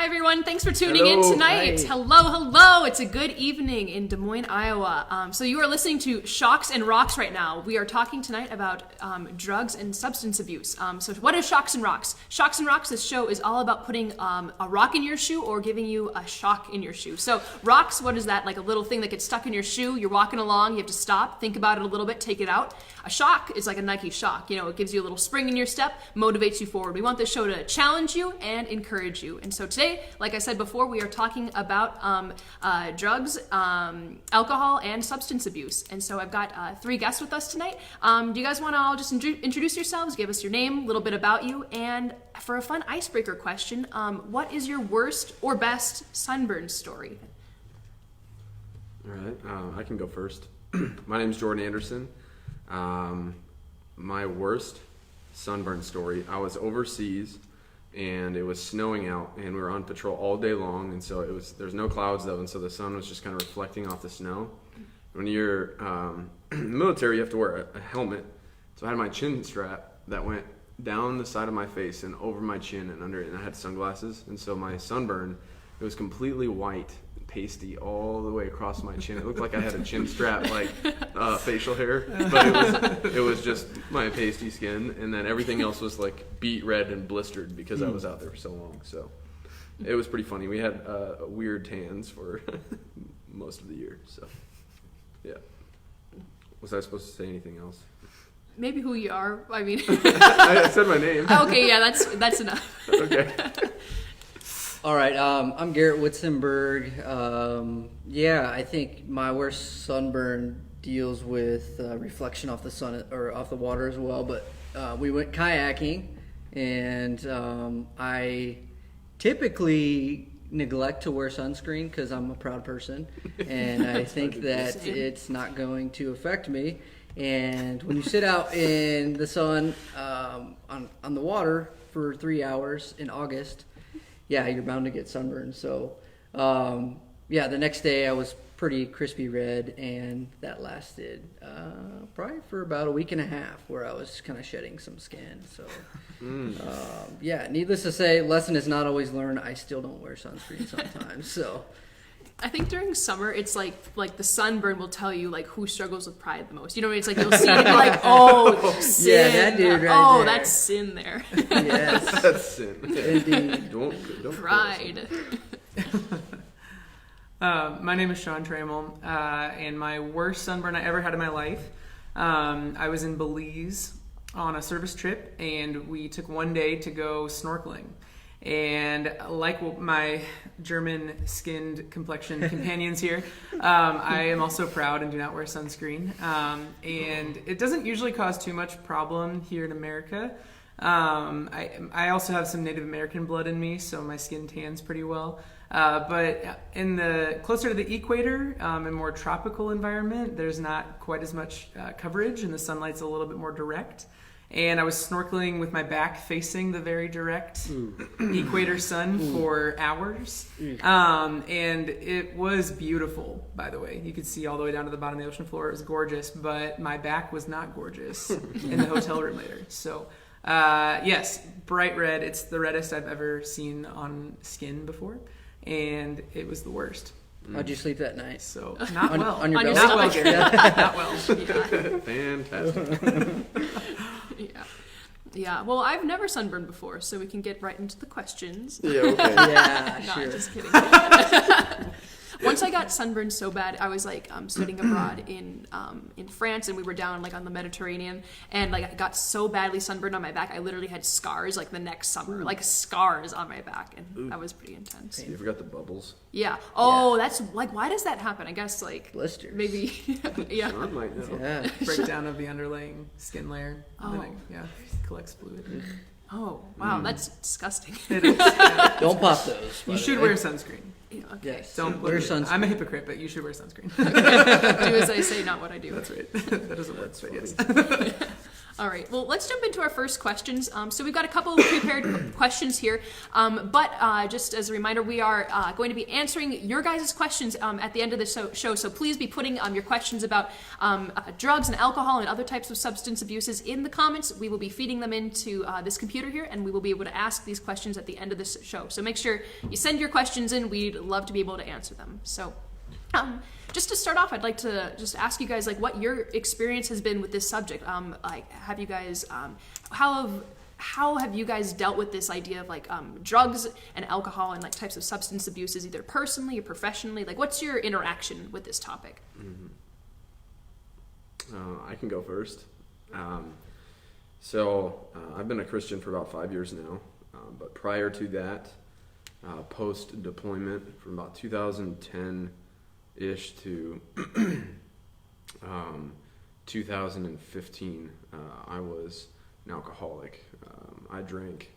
Hi, everyone. Thanks for tuning in tonight. Hi. Hello. It's a good evening in Des Moines, Iowa. So you are listening to Shox&Rocks right now. We are talking tonight about drugs and substance abuse. So what is Shox&Rocks? Shox&Rocks, this show is all about putting a rock in your shoe or giving you a shock in your shoe. So rocks, what is that? Like a little thing that gets stuck in your shoe. You're walking along, you have to stop, think about it a little bit, take it out. A shock is like a Nike shock. You know, it gives you a little spring in your step, motivates you forward. We want this show to challenge you and encourage you. And so today, like I said before, we are talking about drugs, alcohol, and substance abuse. And so I've got 3 guests with us tonight. Do you guys want to all just introduce yourselves, give us your name, a little bit about you, and for a fun icebreaker question, what is your worst or best sunburn story? All right, I can go first. My name is Jordan Anderson. My worst sunburn story, I was overseas and it was snowing out and we were on patrol all day long, and so there's no clouds though, and so the sun was just kind of reflecting off the snow. When you're in the military, you have to wear a helmet, so I had my chin strap that went down the side of my face and over my chin and under it, and I had sunglasses, and so my sunburn, it was completely white, pasty all the way across my chin. It looked like I had a chin strap, like facial hair, but it was just my pasty skin, and then everything else was like beet red and blistered because I was out there for so long. So it was pretty funny. We had weird tans for most of the year. So yeah. Was I supposed to say anything else? Maybe who you are. I mean, I said my name. Okay, yeah, that's enough. Okay. All right, I'm Garrett Witzenberg. I think my worst sunburn deals with reflection off the sun or off the water as well. But we went kayaking, and I typically neglect to wear sunscreen because I'm a proud person, and I think that it's not going to affect me. And when you sit out in the sun on the water for 3 hours in August, yeah, you're bound to get sunburned. So, the next day I was pretty crispy red, and that lasted probably for about a week and a half, where I was kind of shedding some skin. So, needless to say, lesson is not always learned. I still don't wear sunscreen sometimes. So, I think during summer, it's like the sunburn will tell you like who struggles with pride the most. You know what I mean? It's like you'll see it and be like, oh, sin. Yeah, that dude right there. That's sin there. Yes. That's sin. Indeed. Don't pride. My name is Sean Trammell, and my worst sunburn I ever had in my life, I was in Belize on a service trip, and we took one day to go snorkeling. And like my German-skinned complexion companions here, I am also proud and do not wear sunscreen. And it doesn't usually cause too much problem here in America. I also have some Native American blood in me, so my skin tans pretty well. But in the closer to the equator, and more tropical environment, there's not quite as much coverage, and the sunlight's a little bit more direct. And I was snorkeling with my back facing the very direct equator sun for hours. And it was beautiful, by the way. You could see all the way down to the bottom of the ocean floor. It was gorgeous, but my back was not gorgeous in the hotel room later. So, yes, bright red. It's the reddest I've ever seen on skin before. And it was the worst. How'd you sleep that night? So, not well. On your belly? Not well, Gary. Not well. Fantastic. Yeah. Well, I've never sunburned before, so we can get right into the questions. Yeah, okay. Yeah, No, sure. just kidding. Once I got sunburned so bad, I was like studying abroad in France, and we were down like on the Mediterranean, and like I got so badly sunburned on my back, I literally had scars like the next summer, like scars on my back, and that was pretty intense. You forgot the bubbles. Yeah. Oh, that's like, why does that happen? I guess like Blisters. maybe. Yeah. Sean might know. Yeah. Breakdown of the underlying skin layer. Oh. And then collects fluid. Oh, wow, that's disgusting. It is. Yeah. Don't pop those. You should wear sunscreen. Yeah, okay. Yes. Don't wear sunscreen. I'm a hypocrite, but you should wear sunscreen. Do as I say, not what I do. That's right. That doesn't work, but yes. All right. Well, let's jump into our first questions. So we've got a couple of prepared questions here, but just as a reminder, we are going to be answering your guys' questions at the end of the show. So please be putting your questions about drugs and alcohol and other types of substance abuses in the comments. We will be feeding them into this computer here, and we will be able to ask these questions at the end of this show. So make sure you send your questions in. We'd love to be able to answer them. So just to start off, I'd like to just ask you guys, like, what your experience has been with this subject. Like, have you guys, how have you guys dealt with this idea of like drugs and alcohol and like types of substance abuses, either personally or professionally? Like, what's your interaction with this topic? I can go first. So I've been a Christian for about 5 years now, but prior to that, post-deployment from about 2010-ish to 2015, I was an alcoholic. I drank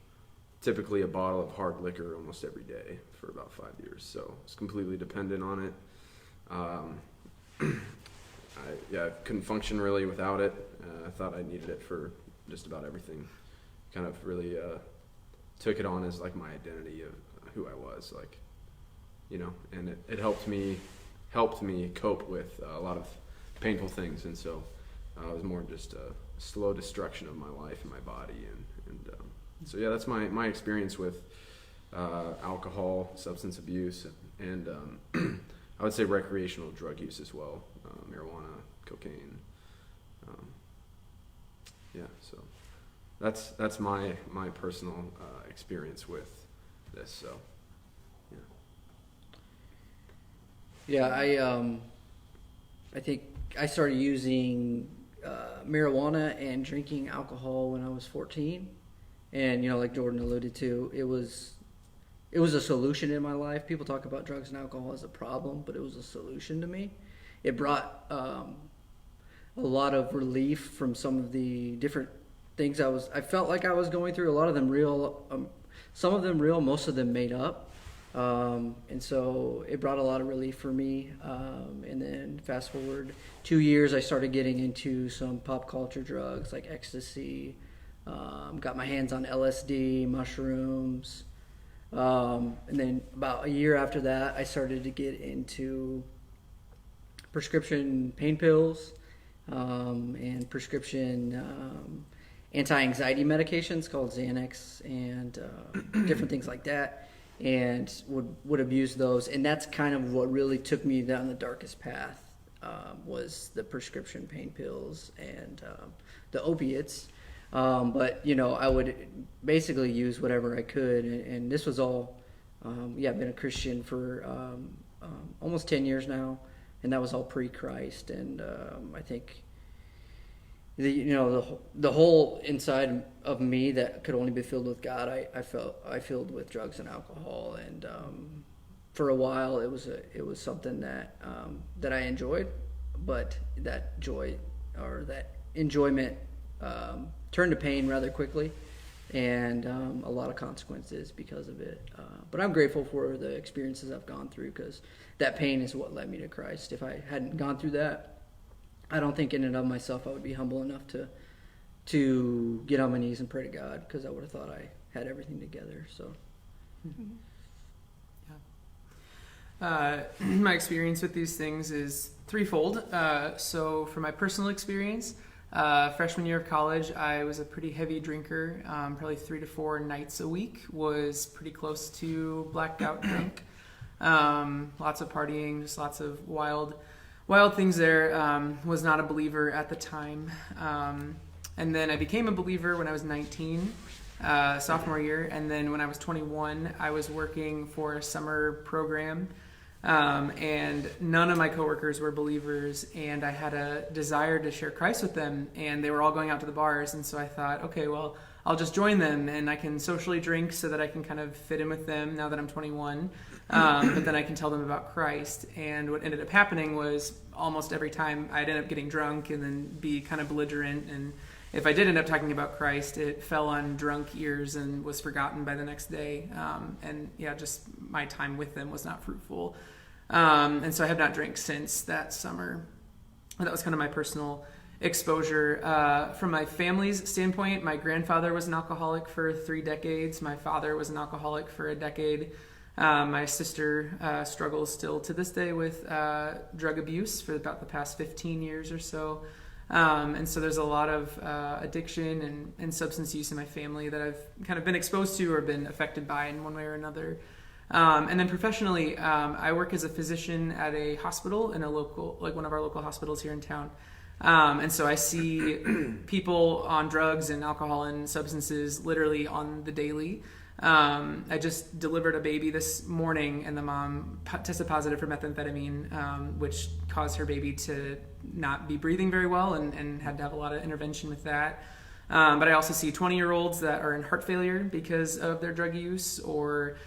typically a bottle of hard liquor almost every day for about 5 years, so I was completely dependent on it. I couldn't function really without it. I thought I needed it for just about everything. Kind of really took it on as like my identity of who I was, like, you know, and it helped me cope with a lot of painful things, and so it was more just a slow destruction of my life and my body, and so yeah, that's my experience with alcohol, substance abuse, and I would say recreational drug use as well, marijuana, cocaine. So that's my personal experience with this. So Yeah, I think I started using marijuana and drinking alcohol when I was 14, and you know, like Jordan alluded to, it was a solution in my life. People talk about drugs and alcohol as a problem, but it was a solution to me. It brought a lot of relief from some of the different things I felt like I was going through. A lot of them real, some of them real, most of them made up. And so it brought a lot of relief for me. And then fast forward 2 years, I started getting into some pop culture drugs like ecstasy, got my hands on LSD, mushrooms. And then about a year after that, I started to get into prescription pain pills, and prescription, anti-anxiety medications called Xanax and, different things like that. And would abuse those, and that's kind of what really took me down the darkest path, was the prescription pain pills and the opiates. But you know, I would basically use whatever I could, and this was all. I've been a Christian for almost 10 years now, and that was all pre-Christ. And I think the whole inside of me that could only be filled with God, I filled with drugs and alcohol, and for a while it was something that I enjoyed, but that joy or that enjoyment turned to pain rather quickly, and a lot of consequences because of it. But I'm grateful for the experiences I've gone through, because that pain is what led me to Christ. If I hadn't gone through that, I don't think in and of myself I would be humble enough to get on my knees and pray to God, because I would have thought I had everything together. So, my experience with these things is threefold. So, for my personal experience, freshman year of college, I was a pretty heavy drinker. Probably 3 to 4 nights a week. Was pretty close to blacked out drunk. Lots of partying, just lots of wild things there. Was not a believer at the time. And then I became a believer when I was 19, sophomore year. And then when I was 21, I was working for a summer program. And none of my coworkers were believers, and I had a desire to share Christ with them, and they were all going out to the bars. And so I thought, okay, well, I'll just join them, and I can socially drink so that I can kind of fit in with them now that I'm 21. But then I can tell them about Christ. And what ended up happening was almost every time I'd end up getting drunk and then be kind of belligerent. And if I did end up talking about Christ, it fell on drunk ears and was forgotten by the next day. Just my time with them was not fruitful. And so I have not drank since that summer. That was kind of my personal exposure. From my family's standpoint, my grandfather was an alcoholic for 3 decades. My father was an alcoholic for a decade. My sister struggles still to this day with drug abuse for about the past 15 years or so. And so there's a lot of addiction and substance use in my family that I've kind of been exposed to or been affected by in one way or another. And then professionally, I work as a physician at a hospital in a local, like one of our local hospitals here in town. And so I see people on drugs and alcohol and substances literally on the daily. I just delivered a baby this morning, and the mom tested positive for methamphetamine, which caused her baby to not be breathing very well and had to have a lot of intervention with that. But I also see 20-year-olds that are in heart failure because of their drug use, or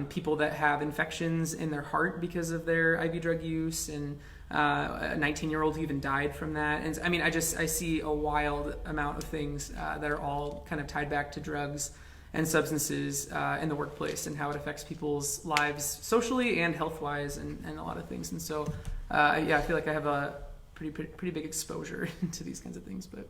people that have infections in their heart because of their IV drug use, and a 19-year-old who even died from that. And I mean, I see a wild amount of things that are all kind of tied back to drugs and substances in the workplace, and how it affects people's lives socially and health-wise, and a lot of things. And so, I feel like I have a pretty big exposure to these kinds of things. But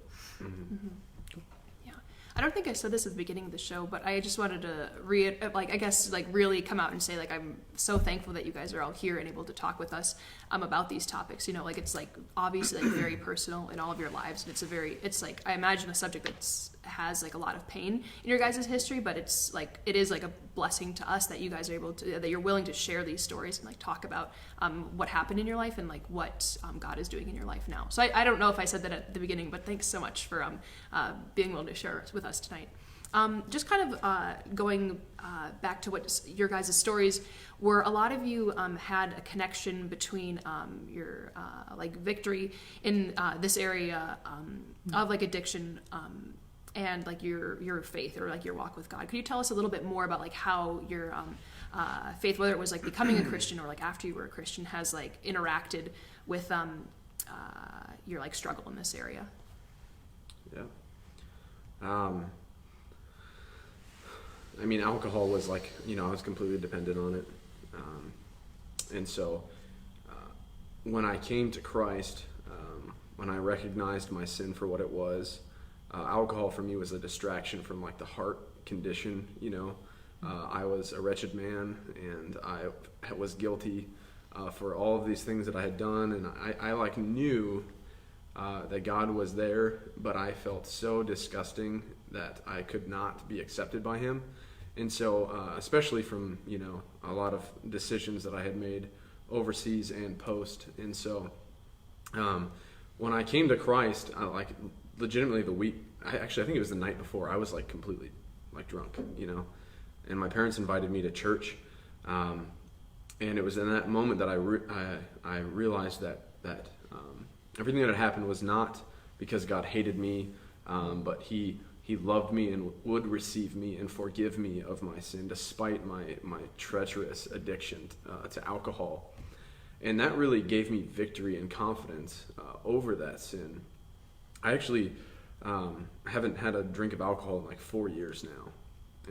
yeah, I don't think I said this at the beginning of the show, but I just wanted to really come out and say, like, I'm so thankful that you guys are all here and able to talk with us about these topics. You know, like, it's like obviously like very personal in all of your lives, and it's like, I imagine a subject that's has like a lot of pain in your guys' history, but it is like a blessing to us that you guys are able to, that you're willing to share these stories and like talk about what happened in your life and like what God is doing in your life now. So I don't know if I said that at the beginning, but thanks so much for being willing to share with us tonight. Just kind of going back to what your guys' stories were, a lot of you had a connection between your like victory in this area of like addiction and like your faith, or like your walk with God. Could you tell us a little bit more about like how your faith, whether it was like becoming a Christian or like after you were a Christian, has like interacted with your like struggle in this area? Yeah. I mean, alcohol was like, I was completely dependent on it. And so when I came to Christ, when I recognized my sin for what it was, alcohol for me was a distraction from like the heart condition. I was a wretched man, and I was guilty for all of these things that I had done, and I like knew that God was there, but I felt so disgusting that I could not be accepted by him. And so, especially from, a lot of decisions that I had made overseas and post. And so, when I came to Christ, legitimately the week, I think it was the night before, I was like completely like drunk, and my parents invited me to church. And it was in that moment that I realized that everything that had happened was not because God hated me, but He loved me and would receive me and forgive me of my sin, despite my treacherous addiction to alcohol. And that really gave me victory and confidence over that sin. I actually haven't had a drink of alcohol in like 4 years now.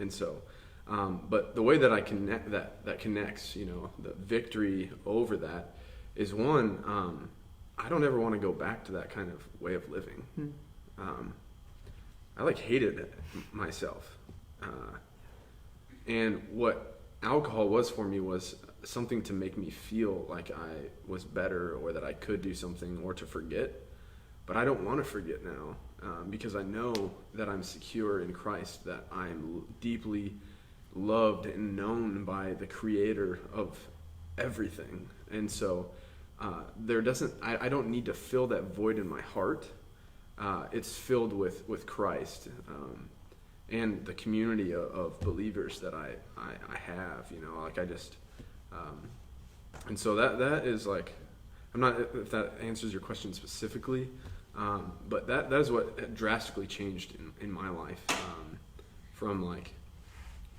And so, but the way that I connect that connects, the victory over that is one, I don't ever want to go back to that kind of way of living. I hated it myself. And what alcohol was for me was something to make me feel like I was better, or that I could do something, or to forget. But I don't want to forget now, because I know that I'm secure in Christ, that I'm deeply loved and known by the Creator of everything. And so I don't need to fill that void in my heart. It's filled with Christ and the community of believers that I have, and so that is like, I'm not, if that answers your question specifically, but that is what drastically changed in my life, from like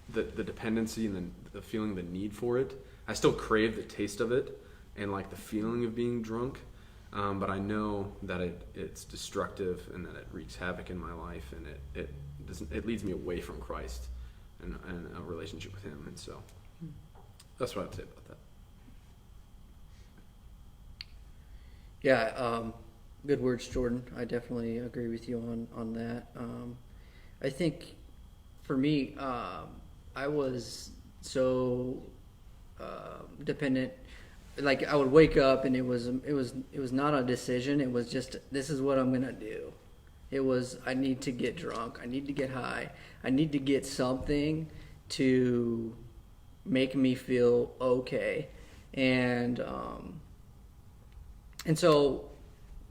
the dependency and the feeling the need for it. I still crave the taste of it and like the feeling of being drunk. But I know that it's destructive, and that it wreaks havoc in my life, and it leads me away from Christ and a relationship with Him. And so that's what I'd say about that. Yeah, Good words, Jordan. I definitely agree with you on that. I think for me, I was so dependent. Like I would wake up and it was not a decision. It was just, this is what I'm gonna do. It was, I need to get drunk. I need to get high. I need to get something to make me feel okay. And so,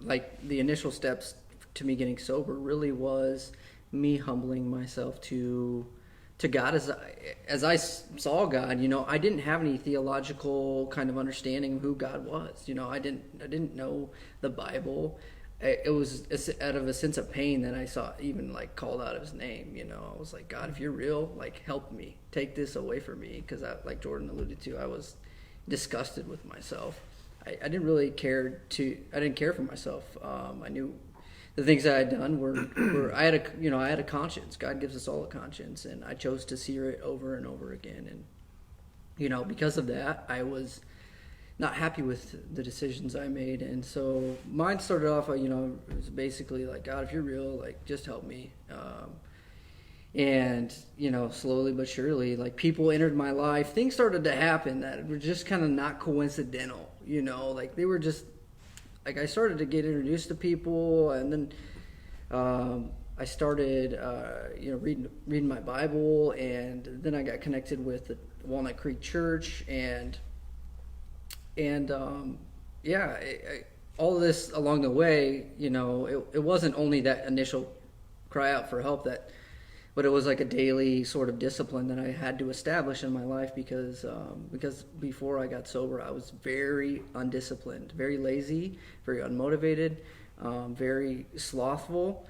like, the initial steps to me getting sober really was me humbling myself to God as I saw God. I didn't have any theological kind of understanding of who God was. I didn't know the Bible. It was out of a sense of pain that I saw, even like called out his name. I was like, God, if you're real, like, help me, take this away from me, because like Jordan alluded to, I was disgusted with myself. I didn't really care for myself. I knew the things that I had done were I had a conscience. God gives us all a conscience, and I chose to sear it over and over again. And because of that, I was not happy with the decisions I made. And so mine started off, it was basically like, God, if you're real, like, just help me. And slowly but surely, like, people entered my life. Things started to happen that were just kind of not coincidental. Like, they were just, like, I started to get introduced to people, and then I started, reading my Bible, and then I got connected with the Walnut Creek Church, and all of this along the way, it wasn't only that initial cry out for help but it was like a daily sort of discipline that I had to establish in my life, because before I got sober, I was very undisciplined, very lazy, very unmotivated, very slothful.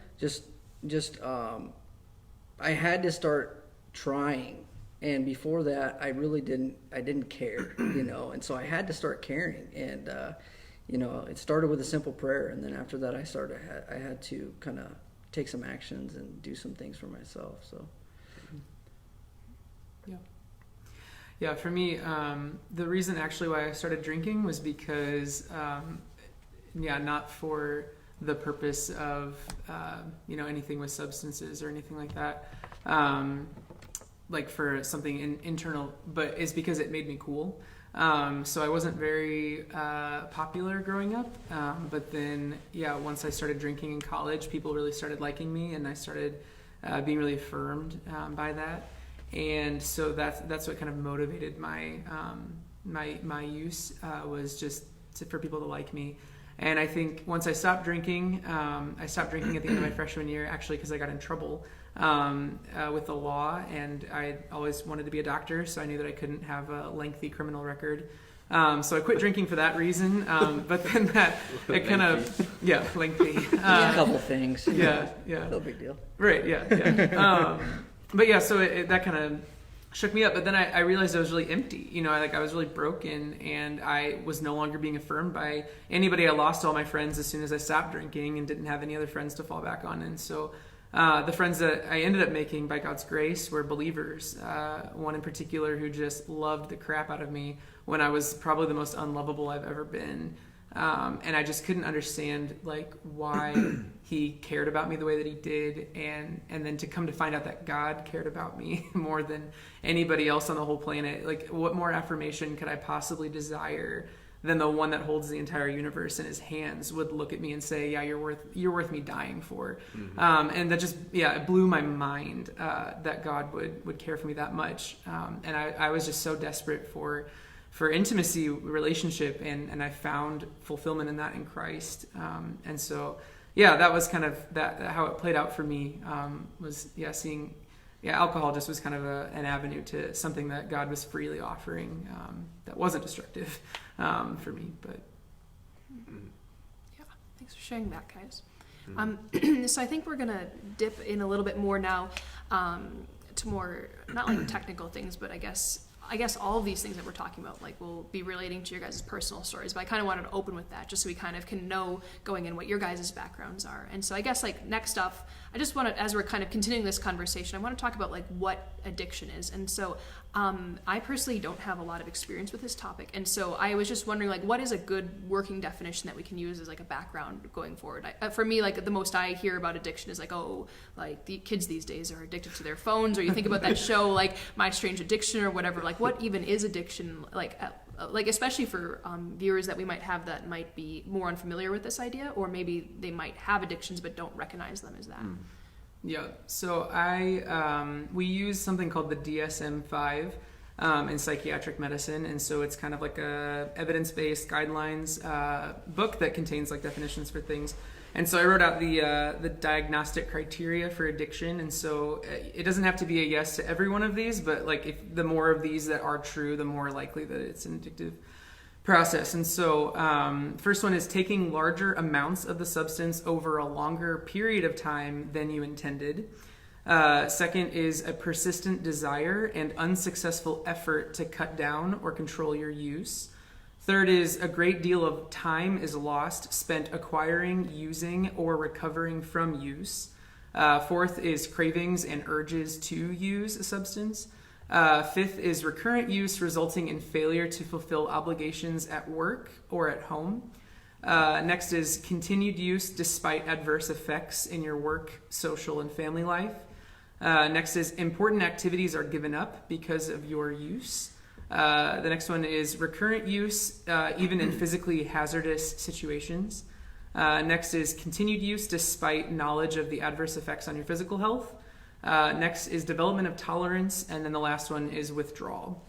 I had to start trying. And before that, I really didn't care, and so I had to start caring. And, it started with a simple prayer. And then after that, I had to kind of take some actions and do some things for myself. So. Yeah, for me, the reason actually why I started drinking was because, not for the purpose of, anything with substances or anything like that. Like for something internal, but it's because it made me cool. So I wasn't very popular growing up, but then once I started drinking in college, people really started liking me, and I started being really affirmed by that. And so that's what kind of motivated my use, was just for people to like me. And I think once I stopped drinking at the end of my freshman year, actually, because I got in trouble with the law, and I always wanted to be a doctor, so I knew that I couldn't have a lengthy criminal record. So I quit drinking for that reason. But then it kind of, lengthy. A couple things. Yeah. No big deal. Right, yeah. But so that kind of shook me up. But then I realized I was really empty. I was really broken, and I was no longer being affirmed by anybody. I lost all my friends as soon as I stopped drinking and didn't have any other friends to fall back on. And so the friends that I ended up making by God's grace were believers. One in particular who just loved the crap out of me when I was probably the most unlovable I've ever been. And I just couldn't understand why he cared about me the way that he did. And then to come to find out that God cared about me more than anybody else on the whole planet. What more affirmation could I possibly desire than the one that holds the entire universe in his hands would look at me and say, yeah, you're worth me dying for. Mm-hmm. And that just, it blew my mind that God would care for me that much. And I was just so desperate for intimacy, relationship, and I found fulfillment in that in Christ. And so, that was kind of how it played out for me, was seeing, alcohol just was kind of an avenue to something that God was freely offering that wasn't destructive for me. But thanks for sharing that, guys. So I think we're gonna dip in a little bit more now to more not like technical things, but I guess I guess all of these things that we're talking about, like, will be relating to your guys' personal stories, but I kind of wanted to open with that just so we kind of can know going in what your guys' backgrounds are. And so I guess, like, next up, I just want to, as we're kind of continuing this conversation, I want to talk about, like, what addiction is. And so I personally don't have a lot of experience with this topic. And so I was just wondering, like, what is a good working definition that we can use as, like, a background going forward? For me, like, the most I hear about addiction is, like, oh, like, the kids these days are addicted to their phones, or you think about that show, like, My Strange Addiction or whatever. Like, what even is addiction? Like especially for viewers that we might have that might be more unfamiliar with this idea, or maybe they might have addictions but don't recognize them as that. Yeah, so we use something called the DSM-5 in psychiatric medicine, and so it's kind of like a evidence-based guidelines book that contains like definitions for things. And so I wrote out the diagnostic criteria for addiction, and so it doesn't have to be a yes to every one of these, but like if the more of these that are true, the more likely that it's an addictive process. And so first one is taking larger amounts of the substance over a longer period of time than you intended. Second is a persistent desire and unsuccessful effort to cut down or control your use. Third is a great deal of time is lost spent acquiring, using, or recovering from use. Fourth is cravings and urges to use a substance. Fifth is recurrent use resulting in failure to fulfill obligations at work or at home. Next is continued use despite adverse effects in your work, social, and family life. Next is important activities are given up because of your use. The next one is recurrent use, even in physically hazardous situations. Next is continued use despite knowledge of the adverse effects on your physical health. Next is development of tolerance, and then the last one is withdrawal.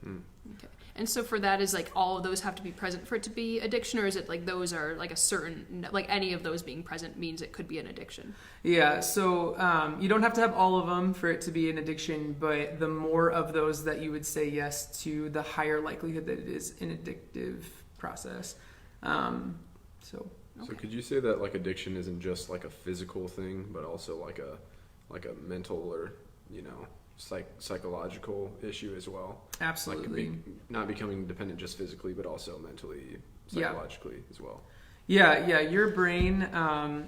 Okay. And so for that, is like all of those have to be present for it to be addiction, or is it like those are like a certain, like any of those being present means it could be an addiction? Yeah, so you don't have to have all of them for it to be an addiction, but the more of those that you would say yes to, the higher likelihood that it is an addictive process. So could you say that like addiction isn't just like a physical thing, but also like a mental or psychological issue as well? Absolutely. Like not becoming dependent just physically, but also mentally, psychologically as well. Yeah. Your brain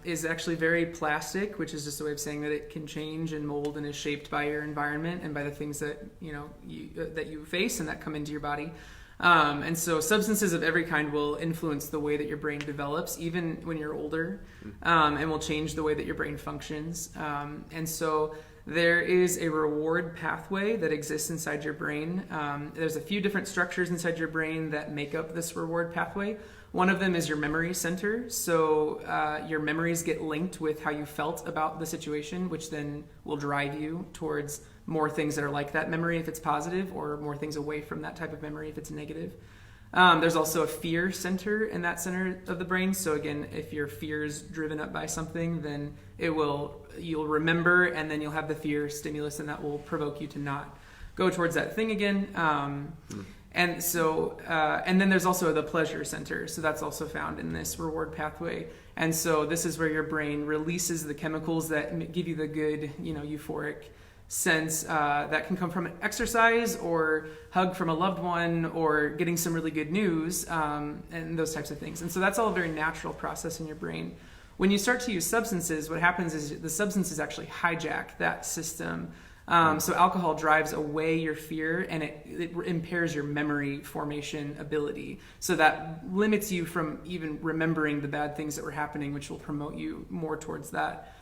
is actually very plastic, which is just a way of saying that it can change and mold and is shaped by your environment and by the things that you face and that come into your body. And so substances of every kind will influence the way that your brain develops, even when you're older, and will change the way that your brain functions. And so there is a reward pathway that exists inside your brain. There's a few different structures inside your brain that make up this reward pathway. One of them is your memory center. So your memories get linked with how you felt about the situation, which then will drive you towards more things that are like that memory if it's positive, or more things away from that type of memory if it's negative. There's also a fear center in that center of the brain. So again, if your fear is driven up by something, then you'll remember, and then you'll have the fear stimulus, and that will provoke you to not go towards that thing again. And so, and then there's also the pleasure center. So that's also found in this reward pathway. And so this is where your brain releases the chemicals that give you the good, euphoric sense that can come from an exercise or hug from a loved one or getting some really good news, and those types of things. And so that's all a very natural process in your brain. When you start to use substances, what happens is the substances actually hijack that system. So alcohol drives away your fear, and it impairs your memory formation ability. So that limits you from even remembering the bad things that were happening, which will promote you more towards that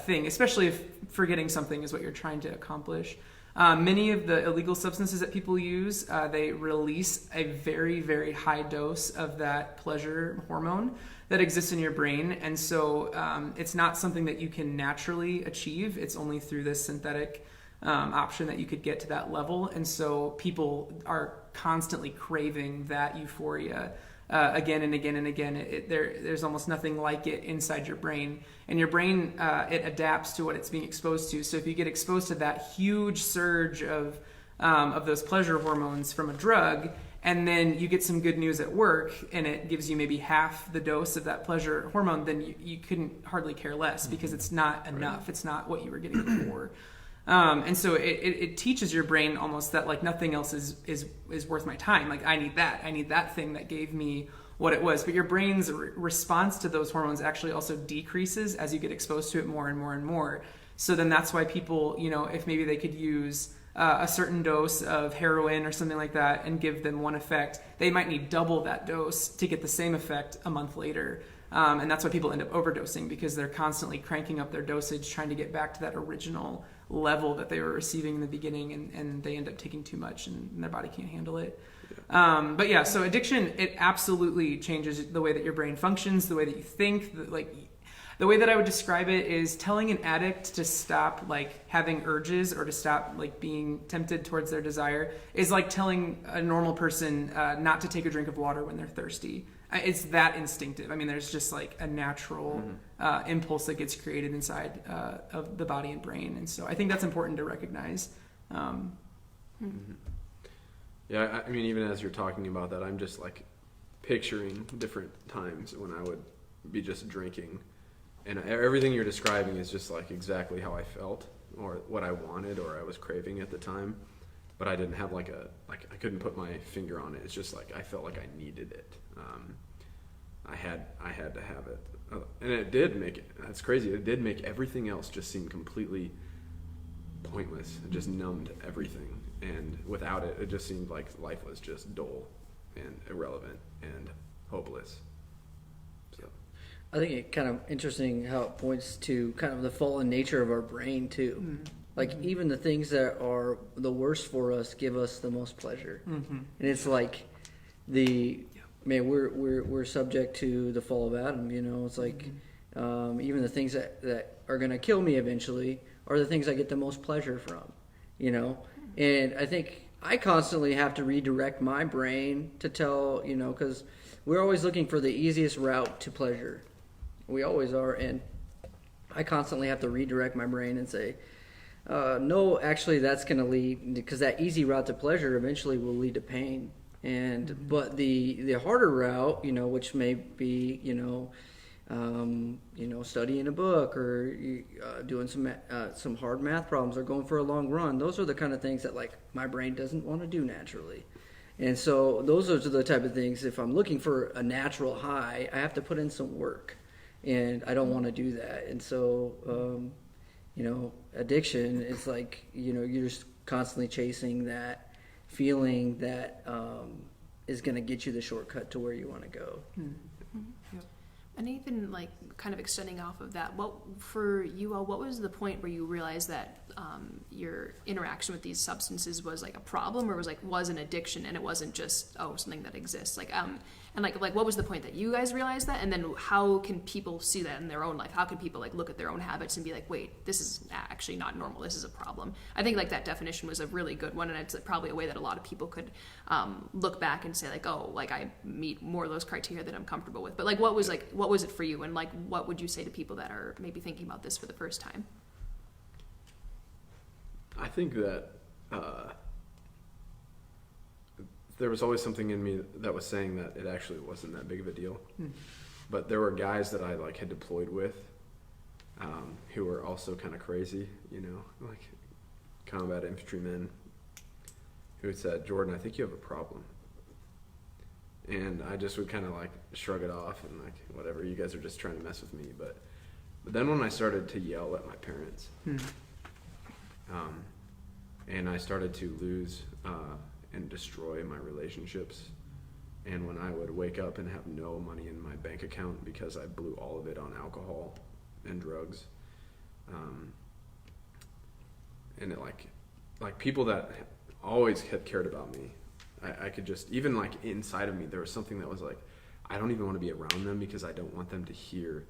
thing, especially if forgetting something is what you're trying to accomplish. Many of the illegal substances that people use, they release a very, very high dose of that pleasure hormone that exists in your brain. And so it's not something that you can naturally achieve. It's only through this synthetic option that you could get to that level. And so people are constantly craving that euphoria again and again and again. There's almost nothing like it inside your brain. And your brain, it adapts to what it's being exposed to. So if you get exposed to that huge surge of those pleasure hormones from a drug, and then you get some good news at work, and it gives you maybe half the dose of that pleasure hormone, then you couldn't hardly care less, because it's not enough. It's not what you were getting before. And so it teaches your brain almost that like nothing else is worth my time. Like I need that thing that gave me what it was. But your brain's response to those hormones actually also decreases as you get exposed to it more and more and more. So then that's why people, you know, if maybe they could use a certain dose of heroin or something like that and give them one effect, they might need double that dose to get the same effect a month later. And that's why people end up overdosing, because they're constantly cranking up their dosage, trying to get back to that original level that they were receiving in the beginning, and they end up taking too much and their body can't handle it. But yeah, so addiction, it absolutely changes the way that your brain functions, the way that you think. The way that I would describe it is telling an addict to stop like having urges or to stop like being tempted towards their desire is like telling a normal person not to take a drink of water when they're thirsty. It's that instinctive. I mean, there's just like a natural impulse that gets created inside of the body and brain. And so I think that's important to recognize. Yeah, I mean, even as you're talking about that, I'm just like picturing different times when I would be just drinking. And everything you're describing is just like exactly how I felt or what I wanted or I was craving at the time. But I didn't have I couldn't put my finger on it. It's just like I felt like I needed it. I had to have it. And it did make it, that's crazy, it did make everything else just seem completely pointless. It just numbed everything. And without it, it just seemed like life was just dull and irrelevant and hopeless. So. I think it's kind of interesting how it points to kind of the fallen nature of our brain too. Like even the things that are the worst for us give us the most pleasure. And it's like we're subject to the fall of Adam, you know. It's like even the things that are going to kill me eventually are the things I get the most pleasure from, you know. And I think I constantly have to redirect my brain to tell, you know, because we're always looking for the easiest route to pleasure. We always are. And I constantly have to redirect my brain and say, no, actually that's going to lead, because that easy route to pleasure eventually will lead to pain. And but the harder route, you know, which may be, studying a book or doing some hard math problems or going for a long run, those are the kind of things that like my brain doesn't want to do naturally. And so those are the type of things, if I'm looking for a natural high, I have to put in some work, and I don't want to do that. And so addiction is like, you know, you're just constantly chasing that feeling that is going to get you the shortcut to where you want to go. And even like kind of extending off of that, for you all, what was the point where you realized that your interaction with these substances was like a problem, or was an addiction, and it wasn't just something that exists? And what was the point that you guys realized that? And then how can people see that in their own life? How can people like look at their own habits and be like, wait, this is actually not normal. This is a problem. I think like that definition was a really good one, and it's probably a way that a lot of people could look back and say like, oh, like I meet more of those criteria that I'm comfortable with. But like, what was it for you? And like, what would you say to people that are maybe thinking about this for the first time? I think that there was always something in me that was saying that it actually wasn't that big of a deal. But there were guys that I like had deployed with who were also kind of crazy, you know, like combat infantrymen who had said, Jordan, I think you have a problem. And I just would kind of like shrug it off and like, whatever, you guys are just trying to mess with me. But then when I started to yell at my parents, and I started to lose and destroy my relationships, and when I would wake up and have no money in my bank account because I blew all of it on alcohol and drugs, and it like people that always had cared about me, I could just, even like inside of me, there was something that was like, I don't even want to be around them because I don't want them to hear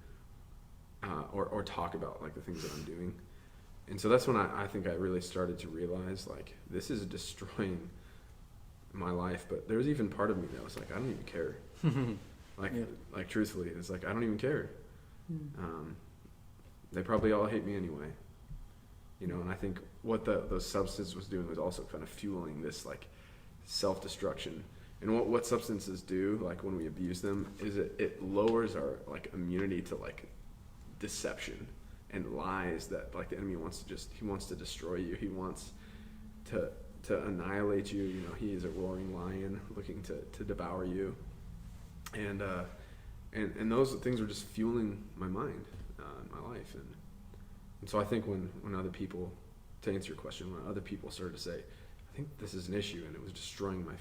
or talk about like the things that I'm doing. And so that's when I think I really started to realize like this is destroying my life. But there was even part of me that was like, I don't even care. Like truthfully, it's like I don't even care. They probably all hate me anyway, you know. And I think what those substances was doing was also kind of fueling this like self-destruction. And what substances do, like when we abuse them, is it lowers our like immunity to like deception. and lies that like the enemy wants to destroy you. He wants to annihilate you. You know, he is a roaring lion looking to devour you. And those things were just fueling my mind, my life. And so I think when other people, to answer your question, when other people started to say, I think this is an issue, and it was destroying my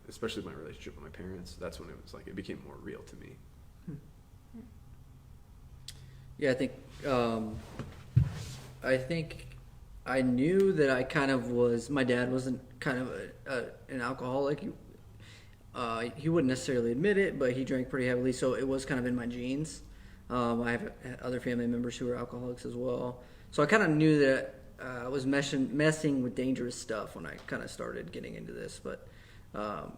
especially my relationship with my parents, that's when it was like, it became more real to me. Yeah, I think I knew that I kind of was, my dad wasn't kind of an alcoholic. He wouldn't necessarily admit it, but he drank pretty heavily, so it was kind of in my genes. I have other family members who are alcoholics as well. So I kind of knew that I was messing with dangerous stuff when I kind of started getting into this. But I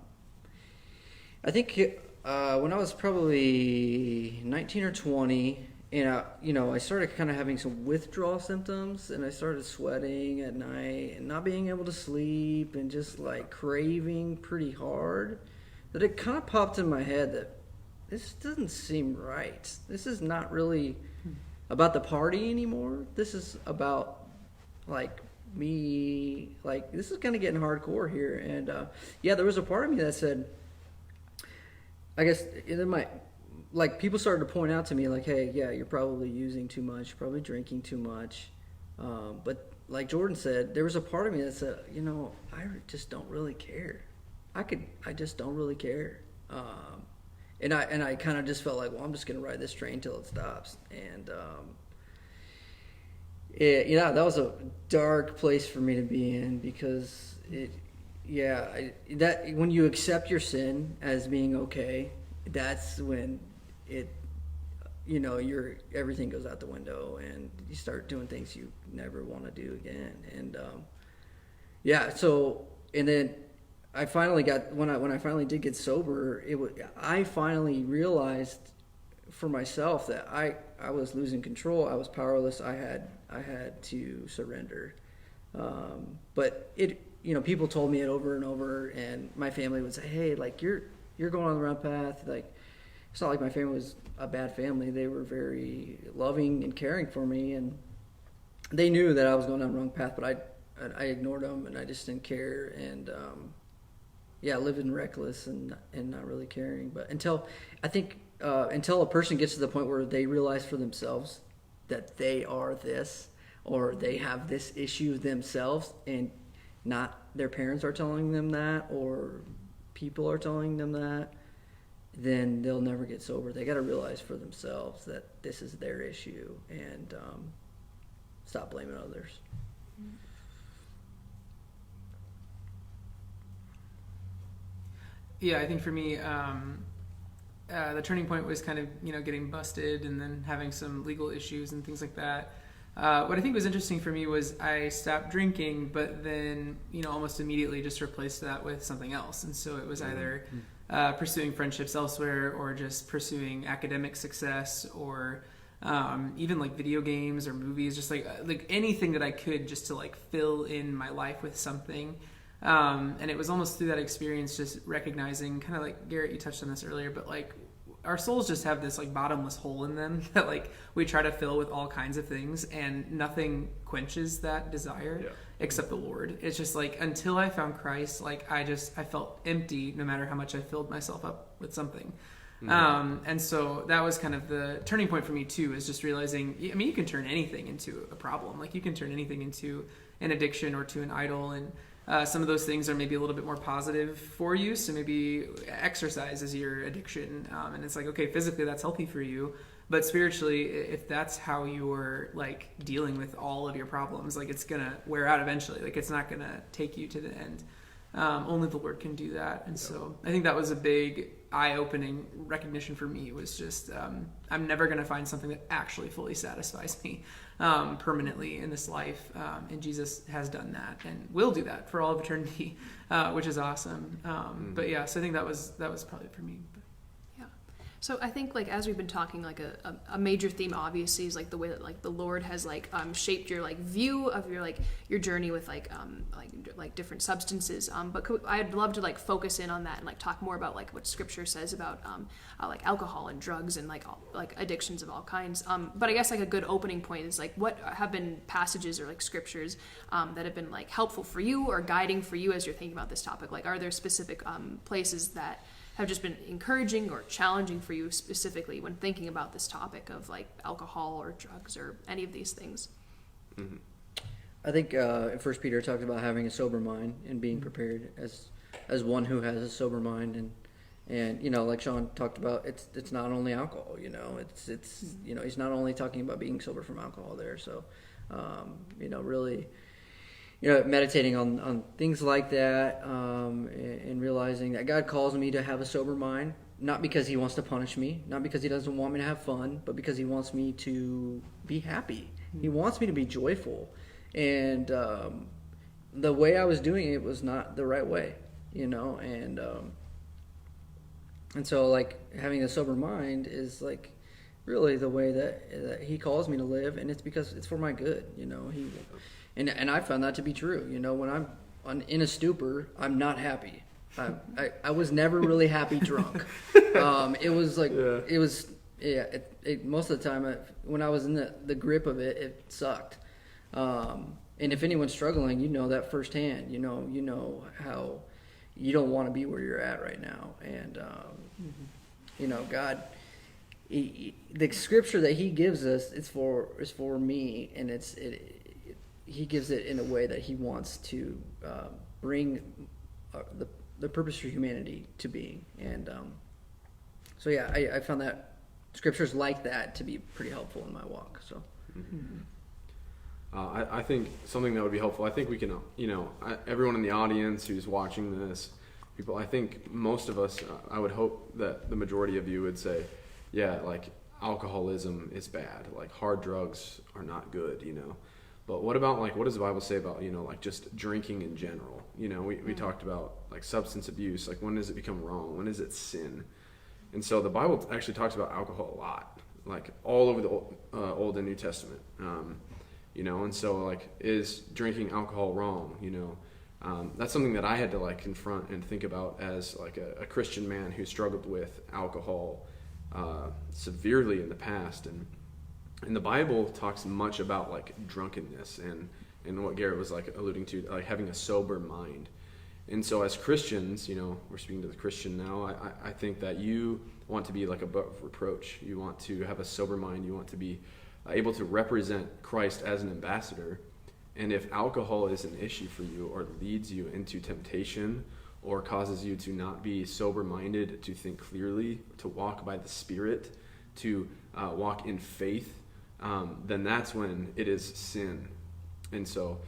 think when I was probably 19 or 20, and I started kind of having some withdrawal symptoms, and I started sweating at night and not being able to sleep and just like craving pretty hard, that it kind of popped in my head that this doesn't seem right. This is not really about the party anymore. This is about like me, like this is kind of getting hardcore here. And there was a part of me that said, I guess like people started to point out to me like, hey, yeah, you're probably using too much, you're probably drinking too much. But like Jordan said, there was a part of me that said, I just don't really care. I just don't really care. And I kind of just felt like, well, I'm just going to ride this train till it stops. And that was a dark place for me to be in, because when you accept your sin as being okay, that's when everything goes out the window and you start doing things you never want to do again. And and then I finally got, when I finally did get sober, I finally realized for myself that I was losing control. I was powerless. I had to surrender. But people told me it over and over, and my family would say, hey, like you're going on the wrong path. Like, it's not like my family was a bad family. They were very loving and caring for me, and they knew that I was going down the wrong path, but I ignored them, and I just didn't care. And living reckless and not really caring. But until a person gets to the point where they realize for themselves that they are this, or they have this issue themselves, and not their parents are telling them that, or people are telling them that, then they'll never get sober. They got to realize for themselves that this is their issue, and stop blaming others. Yeah, I think for me, the turning point was kind of, getting busted and then having some legal issues and things like that. What I think was interesting for me was I stopped drinking, but then, almost immediately just replaced that with something else. And so it was either pursuing friendships elsewhere, or just pursuing academic success, or even like video games or movies, just like anything that I could just to like fill in my life with something. And it was almost through that experience just recognizing, kind of like Garrett, you touched on this earlier, but like our souls just have this like bottomless hole in them that like we try to fill with all kinds of things, and nothing quenches that desire except the Lord. It's just like, until I found Christ, like I felt empty no matter how much I filled myself up with something. And so that was kind of the turning point for me too, is just realizing, you can turn anything into a problem. Like you can turn anything into an addiction or to an idol. And some of those things are maybe a little bit more positive for you. So maybe exercise is your addiction. And it's like, okay, physically that's healthy for you. But spiritually, if that's how you're like dealing with all of your problems, like it's going to wear out eventually. Like it's not going to take you to the end. Only the Lord can do that. And so I think that was a big eye-opening recognition for me, was just I'm never going to find something that actually fully satisfies me permanently in this life. And Jesus has done that and will do that for all of eternity, which is awesome. But yeah, so I think that was probably for me. But. Yeah. So I think like as we've been talking, like a major theme obviously is like the way that like the Lord has like shaped your like view of your journey with like different substances. But I'd love to like focus in on that and like talk more about like what Scripture says about like alcohol and drugs and like like addictions of all kinds. But I guess like a good opening point is like what have been passages or like scriptures that have been like helpful for you or guiding for you as you're thinking about this topic. Like are there specific places that have just been encouraging or challenging for you specifically when thinking about this topic of like alcohol or drugs or any of these things? Mm-hmm. I think in First Peter talks about having a sober mind and being prepared as one who has a sober mind, and you know, like Sean talked about, it's not only alcohol. You know, it's you know, he's not only talking about being sober from alcohol there. So you know, really, you know, meditating on things like that, and realizing that God calls me to have a sober mind, not because he wants to punish me, not because he doesn't want me to have fun, but because he wants me to be happy. He wants me to be joyful. And the way I was doing it was not the right way, you know, and so like having a sober mind is like really the way that he calls me to live, and it's because it's for my good, you know. And I found that to be true. You know, when I'm in a stupor, I'm not happy. I was never really happy drunk. It was like, it was, most of the time, when I was in the grip of it, it sucked. And if anyone's struggling, you know that firsthand. You know how you don't want to be where you're at right now. And, you know, God, the scripture that he gives us is for me, and he gives it in a way that he wants to bring the purpose for humanity to being. And so yeah, I found that scriptures like that to be pretty helpful in my walk. So I think something that would be helpful, I think we can, you know, everyone in the audience who's watching this, people, I think most of us, I would hope that the majority of you would say, yeah, like alcoholism is bad, like hard drugs are not good, you know. But what about like, what does the Bible say about, you know, like just drinking in general? You know, we talked about like substance abuse, like when does it become wrong? When is it sin? And so the Bible actually talks about alcohol a lot, like all over the Old and New Testament. You know, and so like, is drinking alcohol wrong? You know, that's something that I had to like confront and think about as like a Christian man who struggled with alcohol severely in the past. And the Bible talks much about like drunkenness and what Garrett was like alluding to, like having a sober mind. And so as Christians, you know, we're speaking to the Christian now, I think that you want to be like above reproach. You want to have a sober mind. You want to be able to represent Christ as an ambassador. And if alcohol is an issue for you or leads you into temptation or causes you to not be sober-minded, to think clearly, to walk by the Spirit, to walk in faith, then that's when it is sin. And so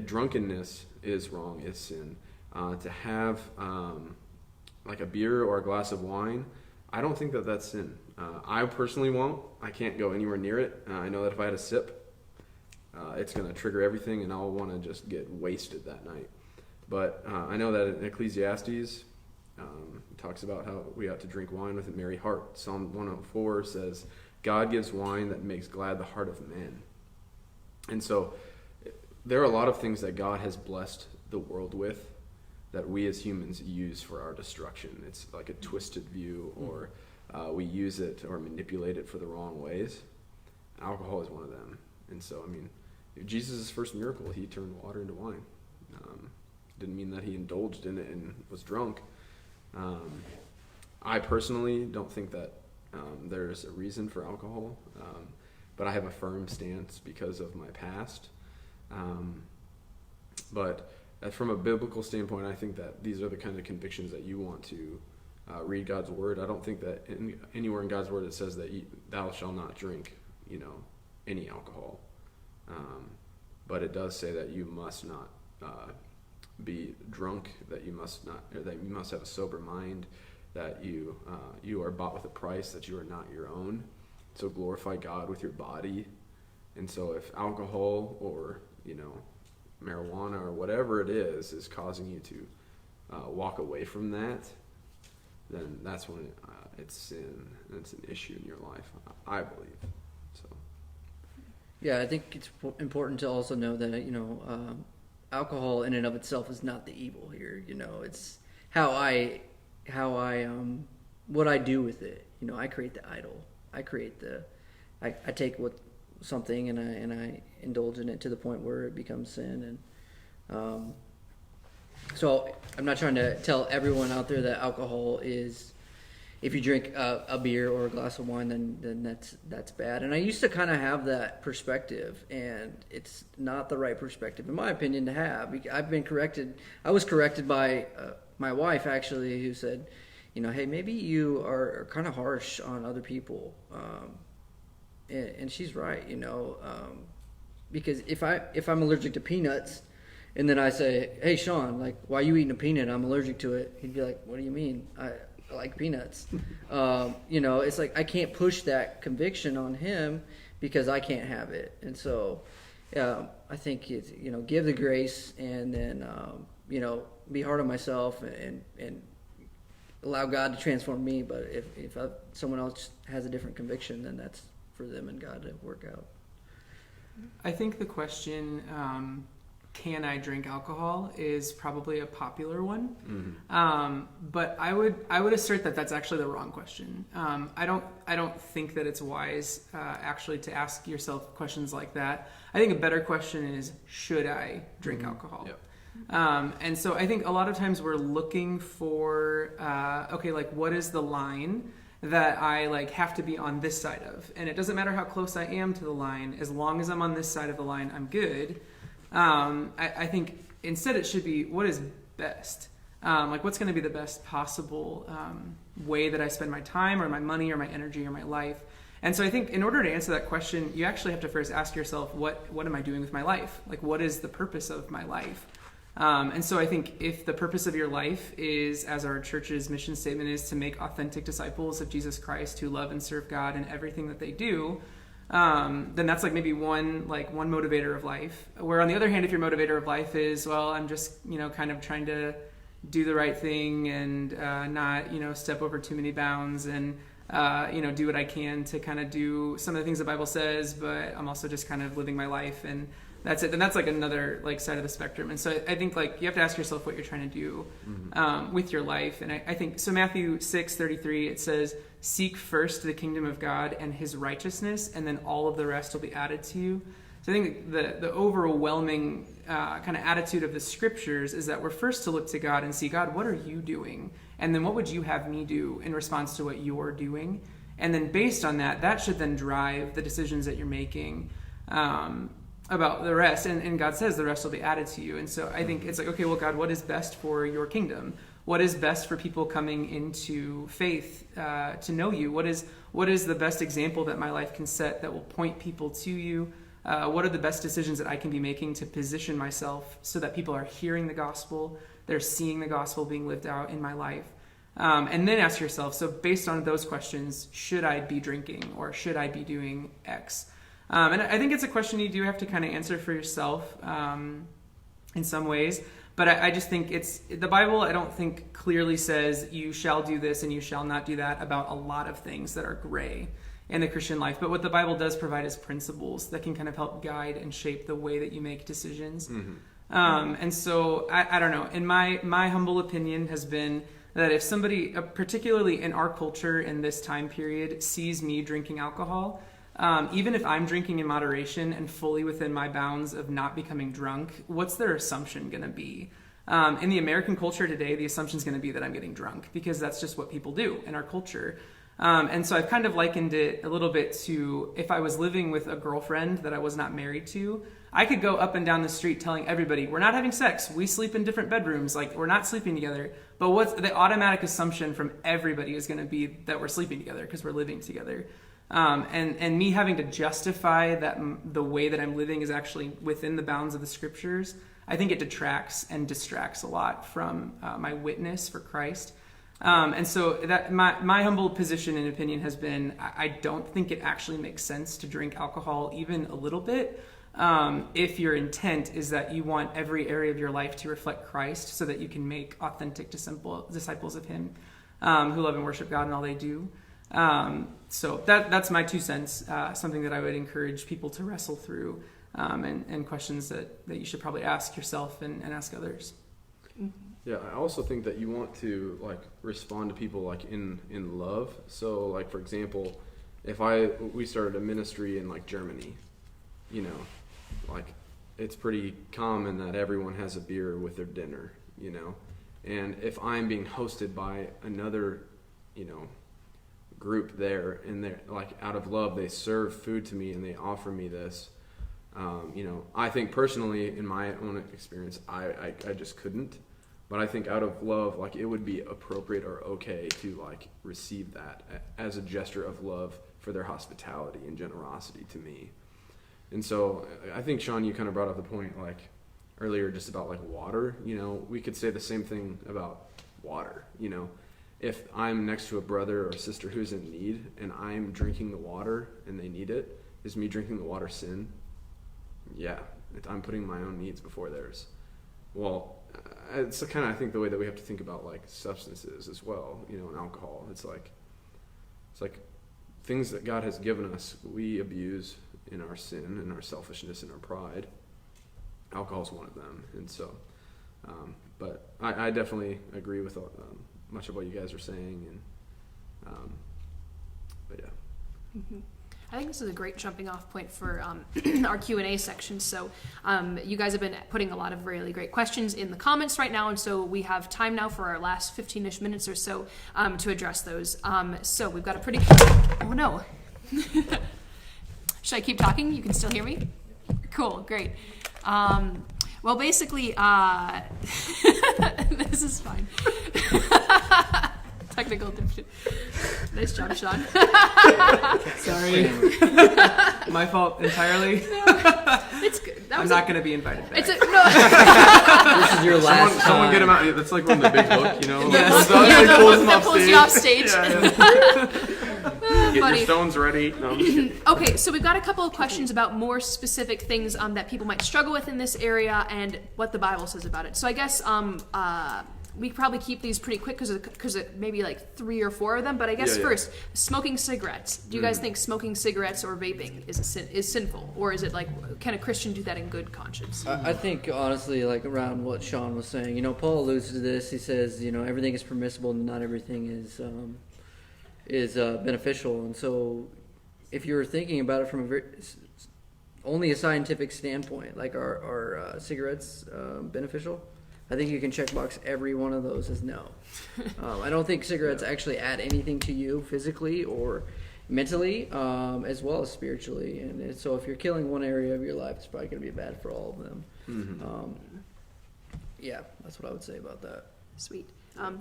drunkenness is wrong, is sin. To have like a beer or a glass of wine, I don't think that that's sin. I personally won't. I can't go anywhere near it. I know that if I had a sip, it's going to trigger everything, and I'll want to just get wasted that night. But I know that in Ecclesiastes, it talks about how we ought to drink wine with a merry heart. Psalm 104 says, God gives wine that makes glad the heart of men. And so there are a lot of things that God has blessed the world with that we as humans use for our destruction. It's like a twisted view, or we use it or manipulate it for the wrong ways. Alcohol is one of them. And so, I mean, Jesus' first miracle, he turned water into wine. Didn't mean that he indulged in it and was drunk. I personally don't think that there's a reason for alcohol, but I have a firm stance because of my past. But from a biblical standpoint, I think that these are the kind of convictions that you want to read God's word. I don't think that anywhere in God's word it says that thou shalt not drink, you know, any alcohol. But it does say that you must not be drunk, that you must not, or that you must have a sober mind, that you are bought with a price, that you are not your own. So glorify God with your body. And so if alcohol or, you know, marijuana or whatever it is causing you to walk away from that, then that's when it's sin and it's an issue in your life, I believe. So Yeah, I think it's important to also know that, alcohol in and of itself is not the evil here. It's how I what I do with it. I create the idol. I take something and I indulge in it to the point where it becomes sin. And so I'm not trying to tell everyone out there that alcohol is, if you drink a beer or a glass of wine, then that's bad. And I used to kind of have that perspective, and it's not the right perspective, in my opinion, to have. I've been corrected. I was corrected by my wife, actually, who said, hey, maybe you are kind of harsh on other people. And she's right, because if I'm allergic to peanuts, and then I say, hey, Sean, like, why are you eating a peanut? I'm allergic to it. He'd be like, what do you mean? I like peanuts. It's like I can't push that conviction on him because I can't have it. And so I think it's, give the grace, and then, be hard on myself and allow God to transform me. But if someone else has a different conviction, then that's for them and God to work out. I think the question, can I drink alcohol, is probably a popular one. Mm-hmm. But I would assert that that's actually the wrong question. I don't think that it's wise actually to ask yourself questions like that. I think a better question is, should I drink alcohol? Yep. And so I think a lot of times we're looking for, what is the line that I have to be on this side of? And it doesn't matter how close I am to the line, as long as I'm on this side of the line, I'm good. I think instead it should be, what is best? What's going to be the best possible way that I spend my time or my money or my energy or my life? And so I think in order to answer that question, you actually have to first ask yourself, what am I doing with my life? What is the purpose of my life? And so I think if the purpose of your life is, as our church's mission statement is, to make authentic disciples of Jesus Christ who love and serve God in everything that they do, then that's maybe one motivator of life. Where on the other hand, if your motivator of life is, well, I'm just, kind of trying to do the right thing and not, step over too many bounds and, do what I can to kind of do some of the things the Bible says, but I'm also just kind of living my life and that's it. Then that's another side of the spectrum. And so I think you have to ask yourself what you're trying to do with your life. And I think, so Matthew 6:33, it says, seek first the kingdom of God and his righteousness, and then all of the rest will be added to you. So I think the overwhelming kind of attitude of the scriptures is that we're first to look to God and see, God, what are you doing? And then what would you have me do in response to what you're doing? And then based on that should then drive the decisions that you're making about the rest. And God says the rest will be added to you. And so I think it's okay, well, God, what is best for your kingdom? What is best for people coming into faith to know you? What is the best example that my life can set that will point people to you? What are the best decisions that I can be making to position myself so that people are hearing the gospel, they're seeing the gospel being lived out in my life? And then ask yourself, so based on those questions, should I be drinking or should I be doing X? And I think it's a question you do have to kind of answer for yourself in some ways. But I just think the Bible, I don't think clearly says you shall do this and you shall not do that about a lot of things that are gray in the Christian life. But what the Bible does provide is principles that can kind of help guide and shape the way that you make decisions. Mm-hmm. And so I don't know. And my humble opinion has been that if somebody, particularly in our culture in this time period, sees me drinking alcohol, even if I'm drinking in moderation and fully within my bounds of not becoming drunk, what's their assumption going to be? In the American culture today, the assumption is going to be that I'm getting drunk because that's just what people do in our culture. And so I've kind of likened it a little bit to if I was living with a girlfriend that I was not married to, I could go up and down the street telling everybody, we're not having sex, we sleep in different bedrooms, we're not sleeping together. But what's the automatic assumption from everybody is going to be that we're sleeping together because we're living together. And me having to justify that the way that I'm living is actually within the bounds of the scriptures, I think it detracts and distracts a lot from my witness for Christ. And so that my humble position and opinion has been, I don't think it actually makes sense to drink alcohol even a little bit if your intent is that you want every area of your life to reflect Christ so that you can make authentic disciples of him. who love and worship God in all they do. So that's my 2 cents, something that I would encourage people to wrestle through, and questions that you should probably ask yourself and ask others. Yeah, I also think that you want to like respond to people like in love. So like for example, if we started a ministry in like Germany, you know, like it's pretty common that everyone has a beer with their dinner, you know. And if I'm being hosted by another, you know, group there, and they're like out of love, they serve food to me and they offer me this, you know, I think personally in my own experience, I just couldn't. But I think out of love, like it would be appropriate or okay to like receive that as a gesture of love for their hospitality and generosity to me. And so I think, Sean, you kind of brought up the point like earlier just about like water. You know, we could say the same thing about water. You know, if I'm next to a brother or sister who's in need and I'm drinking the water and they need it, is me drinking the water sin? Yeah, I'm putting my own needs before theirs. Well, it's kind of, I think, the way that we have to think about like substances as well, you know, and alcohol. It's like things that God has given us, we abuse in our sin and our selfishness and our pride. Alcohol is one of them. And so, but I definitely agree with much of what you guys are saying. And, but yeah. Mm-hmm. I think this is a great jumping off point for our Q&A section. So you guys have been putting a lot of really great questions in the comments right now, and so we have time now for our last 15-ish minutes or so to address those. So we've got a pretty... Oh, no. Should I keep talking? You can still hear me? Cool, great. Well, basically, this is fine. Technical difficulty. Nice job, Sean. Sorry. My fault entirely. No, it's good. I'm not going to be invited back. No. This is your last Someone get him out. That's like when the big hook, you know? Yes. That pulls you off stage. Get Funny. your stones ready. No, I'm just kidding. Okay, so we've got a couple of questions about more specific things that people might struggle with in this area and what the Bible says about it. So I guess we probably keep these pretty quick because it maybe like 3 or 4 of them. But I guess first, smoking cigarettes. Do you guys think smoking cigarettes or vaping is sinful, or is it like, can a Christian do that in good conscience? I think honestly, like around what Sean was saying, you know, Paul alludes to this. He says, you know, everything is permissible, and not everything is beneficial. And so, if you're thinking about it from only a scientific standpoint, like are cigarettes beneficial? I think you can checkbox every one of those as no. I don't think cigarettes actually add anything to you physically or mentally, as well as spiritually. And so if you're killing one area of your life, it's probably going to be bad for all of them. Mm-hmm. Yeah, that's what I would say about that. Sweet.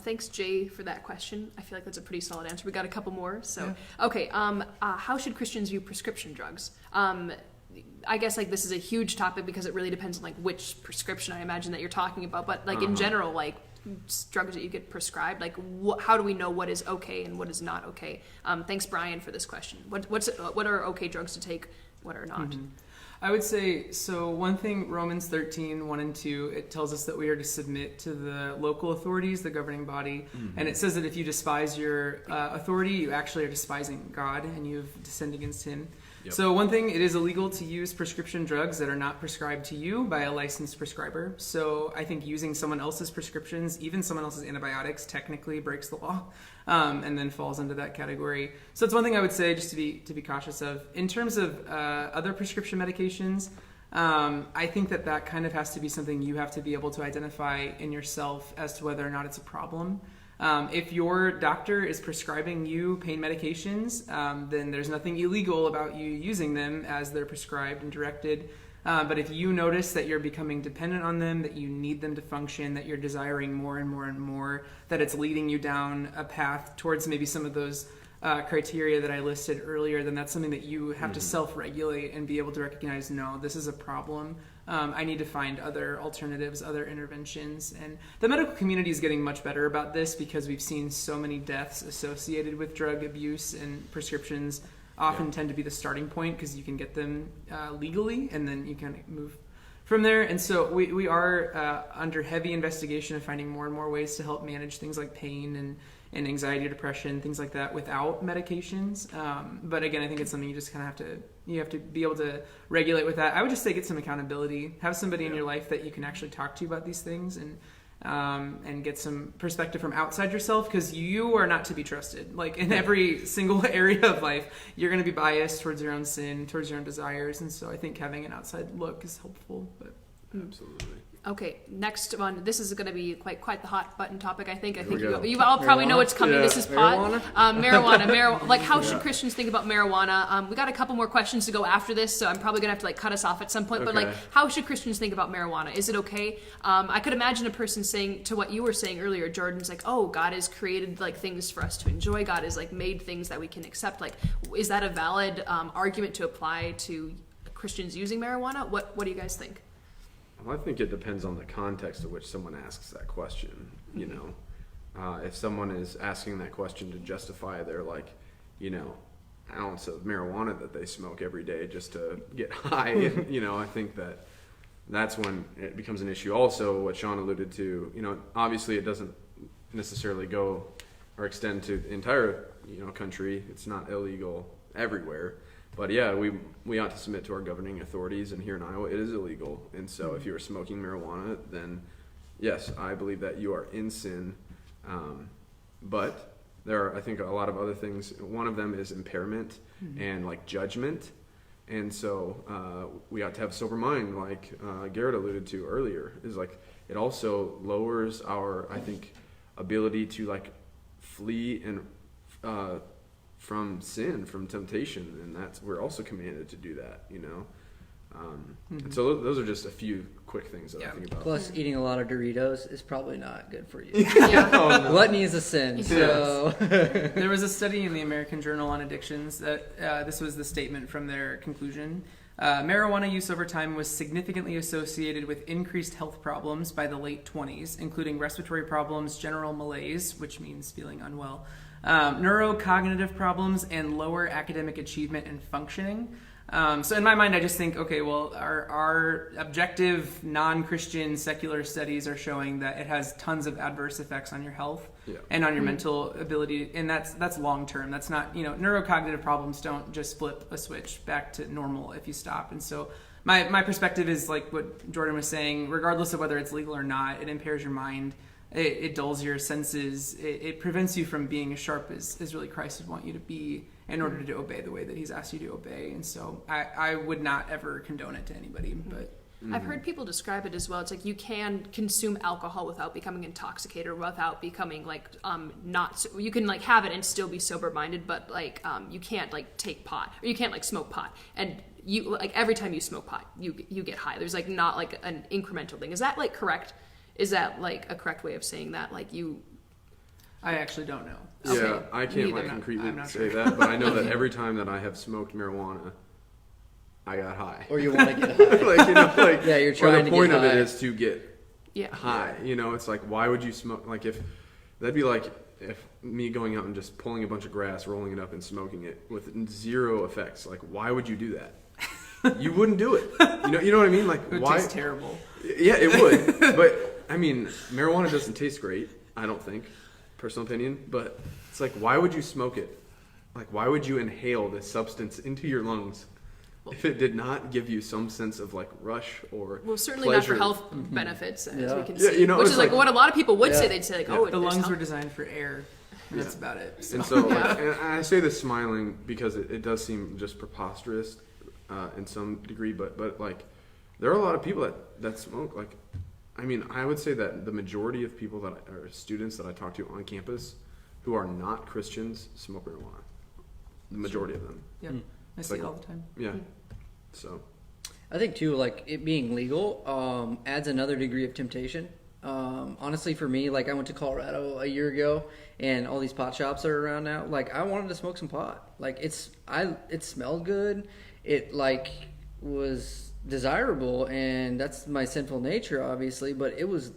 Thanks, Jay, for that question. I feel like that's a pretty solid answer. We got a couple more. So, okay. How should Christians view prescription drugs? I guess like this is a huge topic because it really depends on like which prescription I imagine that you're talking about. But like in general, like drugs that you get prescribed, like how do we know what is okay and what is not okay? Thanks, Brian, for this question. What are okay drugs to take? What are not? Mm-hmm. I would say, so one thing, Romans 13, 1 and 2, it tells us that we are to submit to the local authorities, the governing body. Mm-hmm. And it says that if you despise your authority, you actually are despising God and you have sinned against him. Yep. So one thing, it is illegal to use prescription drugs that are not prescribed to you by a licensed prescriber. So I think using someone else's prescriptions, even someone else's antibiotics, technically breaks the law, and then falls into that category. So that's one thing I would say, just to be cautious of. In terms of other prescription medications, I think that kind of has to be something you have to be able to identify in yourself as to whether or not it's a problem. If your doctor is prescribing you pain medications, then there's nothing illegal about you using them as they're prescribed and directed. But if you notice that you're becoming dependent on them, that you need them to function, that you're desiring more and more and more, that it's leading you down a path towards maybe some of those criteria that I listed earlier, then that's something that you have to self-regulate and be able to recognize, no, this is a problem. I need to find other alternatives, other interventions. And the medical community is getting much better about this because we've seen so many deaths associated with drug abuse, and prescriptions often tend to be the starting point because you can get them legally and then you kind of move from there. And so we are under heavy investigation of finding more and more ways to help manage things like pain and anxiety, depression, things like that without medications. But again, I think it's something you just kind of have to be able to regulate with that. I would just say get some accountability, have somebody in your life that you can actually talk to about these things, and get some perspective from outside yourself, because you are not to be trusted. Like in every single area of life, you're going to be biased towards your own sin, towards your own desires. And so I think having an outside look is helpful. But Absolutely. Okay, next one. This is going to be quite the hot button topic. I think we go. you all probably know what's coming. Yeah. This is pot. Marijuana. Like, how should Yeah. Christians think about marijuana? We got a couple more questions to go after this, so I'm probably going to have to cut us off at some point. But Okay. how should Christians think about marijuana? Is it okay? I could imagine a person saying to what you were saying earlier, Jordan's like, oh, God has created things for us to enjoy. God has made things that we can accept. Is that a valid argument to apply to Christians using marijuana? What do you guys think? Well, I think it depends on the context of which someone asks that question. You know, if someone is asking that question to justify their ounce of marijuana that they smoke every day just to get high, and, I think that's when it becomes an issue. Also, what Sean alluded to, obviously it doesn't necessarily go or extend to the entire country. It's not illegal everywhere. But yeah, we ought to submit to our governing authorities, and here in Iowa it is illegal. And so if you are smoking marijuana, then yes, I believe that you are in sin. But there are, I think, a lot of other things. One of them is impairment and judgment. And so we ought to have a sober mind, like Garrett alluded to earlier, is it also lowers our, I think, ability to flee and from sin, from temptation, and we're also commanded to do that, And so those are just a few quick things that I think about. Plus, eating a lot of Doritos is probably not good for you. Yeah. Gluttony is a sin. So there was a study in the American Journal on Addictions that this was the statement from their conclusion. Marijuana use over time was significantly associated with increased health problems by the late 20s, including respiratory problems, general malaise, which means feeling unwell, neurocognitive problems, and lower academic achievement and functioning. So in my mind, I just think, okay, well, our objective, non-Christian, secular studies are showing that it has tons of adverse effects on your health and on your mental ability, and that's long-term. That's not, neurocognitive problems don't just flip a switch back to normal if you stop. And so my perspective is like what Jordan was saying, regardless of whether it's legal or not, it impairs your mind. It dulls your senses. It prevents you from being as sharp as really Christ would want you to be in order to obey the way that he's asked you to obey. And so I would not ever condone it to anybody. But I've heard people describe it as well. It's you can consume alcohol without becoming intoxicated or without becoming you can have it and still be sober minded, but you can't take pot, or you can't smoke pot, and you every time you smoke pot you get high. There's not an incremental thing. Is that correct? Is that a correct way of saying that? I actually don't know. Yeah, Okay. I can't concretely say that, but I know that every time that I have smoked marijuana, I got high. or you want to get high. Yeah, you're trying to get high. The point of it is to get Yeah. high. It's why would you smoke? If that'd be if me going out and just pulling a bunch of grass, rolling it up, and smoking it with zero effects. Why would you do that? You wouldn't do it. You know what I mean? It would why? taste terrible. Yeah, it would. But I mean, marijuana doesn't taste great. I don't think, personal opinion. But it's why would you smoke it? Why would you inhale this substance into your lungs if it did not give you some sense of rush or certainly pleasure? not for health benefits, as Yeah. we can Yeah, see. Which it's is what a lot of people would say. Yeah. They'd say Yeah. The lungs there's were designed for air, and that's about it. And so, and I say this smiling because it does seem just preposterous in some degree, but there are a lot of people that smoke. I would say that the majority of people that are students that I talk to on campus who are not Christians smoke marijuana. The majority of them. Yeah, I see it all the time. Yeah. So. I think too, it being legal adds another degree of temptation. Honestly, for me, I went to Colorado a year ago, and all these pot shops are around now. I wanted to smoke some pot. It smelled good. It was desirable, and that's my sinful nature, obviously. But it was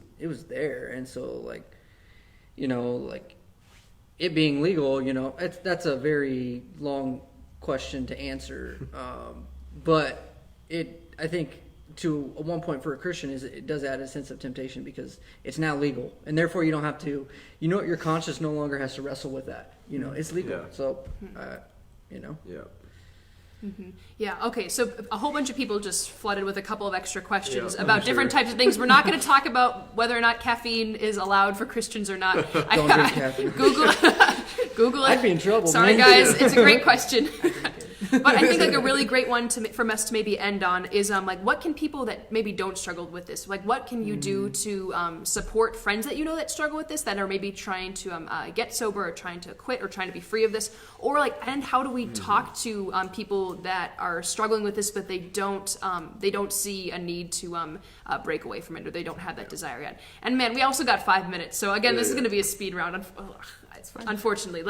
there, and so it being legal, that's a very long question to answer. But I think to one point for a Christian is it does add a sense of temptation because it's now legal, and therefore you don't have to. Your conscience no longer has to wrestle with that. It's legal. Yeah. So, Yeah. Mm-hmm. Yeah. Okay. So a whole bunch of people just flooded with a couple of extra questions Yeah, about different types of things. We're not going to talk about whether or not caffeine is allowed for Christians or not. Don't drink caffeine. Google it. I'd be in trouble. Sorry, man. guys. It's a great question. But I think like a really great one for us to maybe end on is like what can people that maybe don't struggle with this, like what can you do to support friends that that struggle with this, that are maybe trying to get sober or trying to quit or trying to be free of this, or and how do we talk to people that are struggling with this but they don't see a need to break away from it, or they don't have that desire yet. And man, we also got 5 minutes, so again this is going to be a speed round. Unfortunately,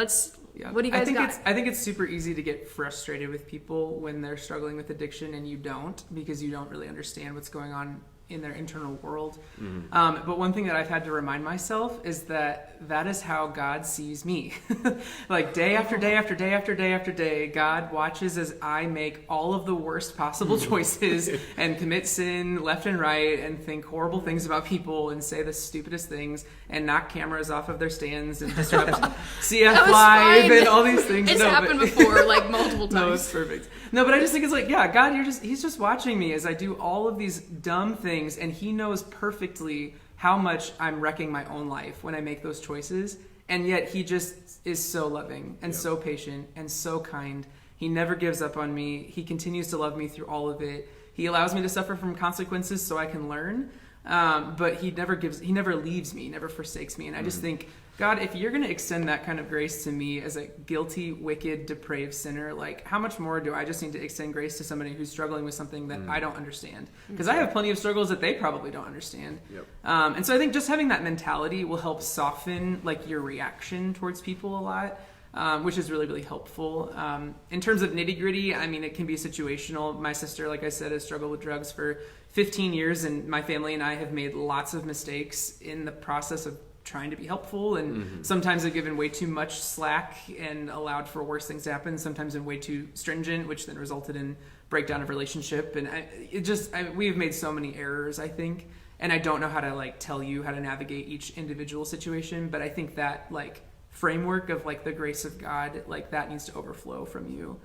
Yeah. What do you guys got? I think it's super easy to get frustrated with people when they're struggling with addiction and you don't, because you don't really understand what's going on in their internal world. But one thing that I've had to remind myself is that is how God sees me. Like day after day after day after day after day, God watches as I make all of the worst possible choices and commit sin left and right and think horrible things about people and say the stupidest things and knock cameras off of their stands and disrupt CFGoesLive and all these things. It's happened before, like multiple times. No, it's perfect. No, but I just think it's like, yeah, God, he's just watching me as I do all of these dumb things, and he knows perfectly how much I'm wrecking my own life when I make those choices. And yet he just is so loving and so patient and so kind. He never gives up on me. He continues to love me through all of it. He allows me to suffer from consequences so I can learn. But he never leaves me, never forsakes me. And I just think, God, if you're going to extend that kind of grace to me as a guilty, wicked, depraved sinner, like how much more do I just need to extend grace to somebody who's struggling with something that I don't understand? Because I have plenty of struggles that they probably don't understand. Yep. And so I think just having that mentality will help soften like your reaction towards people a lot. Which is really, really helpful. In terms of nitty gritty, I mean, it can be situational. My sister, like I said, has struggled with drugs for 15 years, and my family and I have made lots of mistakes in the process of trying to be helpful. And sometimes I've given way too much slack and allowed for worse things to happen. Sometimes I'm way too stringent, which then resulted in breakdown of relationship. And we have made so many errors, I think. And I don't know how to like tell you how to navigate each individual situation, but I think that like framework of like the grace of God, like that needs to overflow from you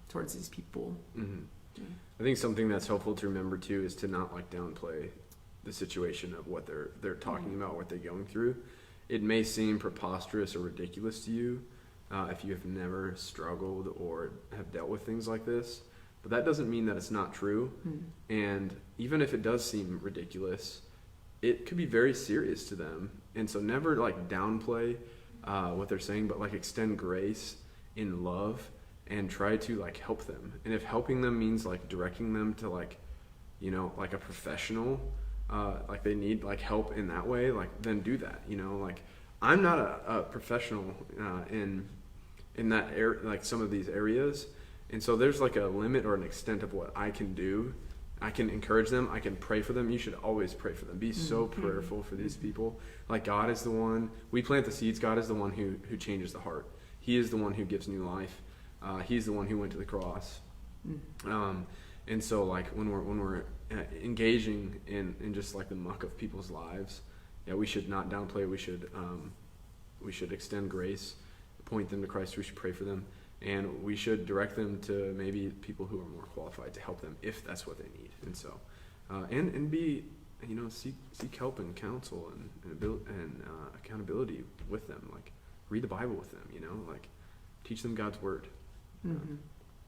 towards these people. I think something that's helpful to remember too is to not like downplay the situation of what they're talking about, what they're going through. It may seem preposterous or ridiculous to you if you have never struggled or have dealt with things like this, but that doesn't mean that it's not true. And even if it does seem ridiculous, it could be very serious to them. And so never like downplay what they're saying, but like extend grace in love and try to like help them. And if helping them means like directing them to like like a professional, like they need like help in that way, like then do that. Like I'm not a professional in that area, like some of these areas, and so there's like a limit or an extent of what I can do. I can encourage them. I can pray for them. You should always pray for them. Be so prayerful for these people. Like God is the one, we plant the seeds. God is the one who changes the heart. He is the one who gives new life. He's the one who went to the cross. And so like when we're engaging in just like the muck of people's lives, we should not downplay. We should extend grace, point them to Christ. We should pray for them. And we should direct them to maybe people who are more qualified to help them if that's what they need. And so, and be, seek help and counsel and accountability with them. Like read the Bible with them. Like teach them God's word.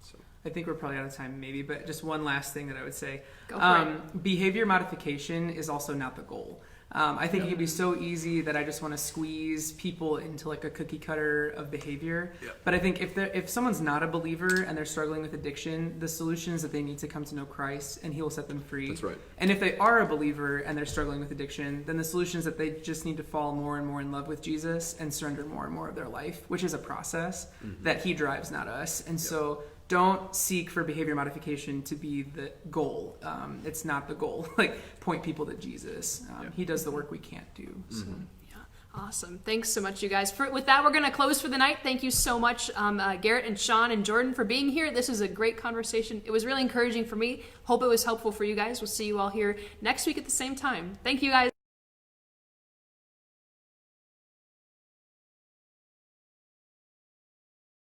So I think we're probably out of time, maybe, but just one last thing that I would say: Go for it. Behavior modification is also not the goal. I think it can be so easy that I just want to squeeze people into like a cookie cutter of behavior. But I think if someone's not a believer and they're struggling with addiction, the solution is that they need to come to know Christ and he will set them free. That's right. And if they are a believer and they're struggling with addiction, then the solution is that they just need to fall more and more in love with Jesus and surrender more and more of their life, which is a process that he drives, not us. And so don't seek for behavior modification to be the goal. It's not the goal. Like point people to Jesus. He does the work we can't do. So. Awesome. Thanks so much, you guys. With that, we're going to close for the night. Thank you so much, Garrett and Sean and Jordan, for being here. This was a great conversation. It was really encouraging for me. Hope it was helpful for you guys. We'll see you all here next week at the same time. Thank you, guys.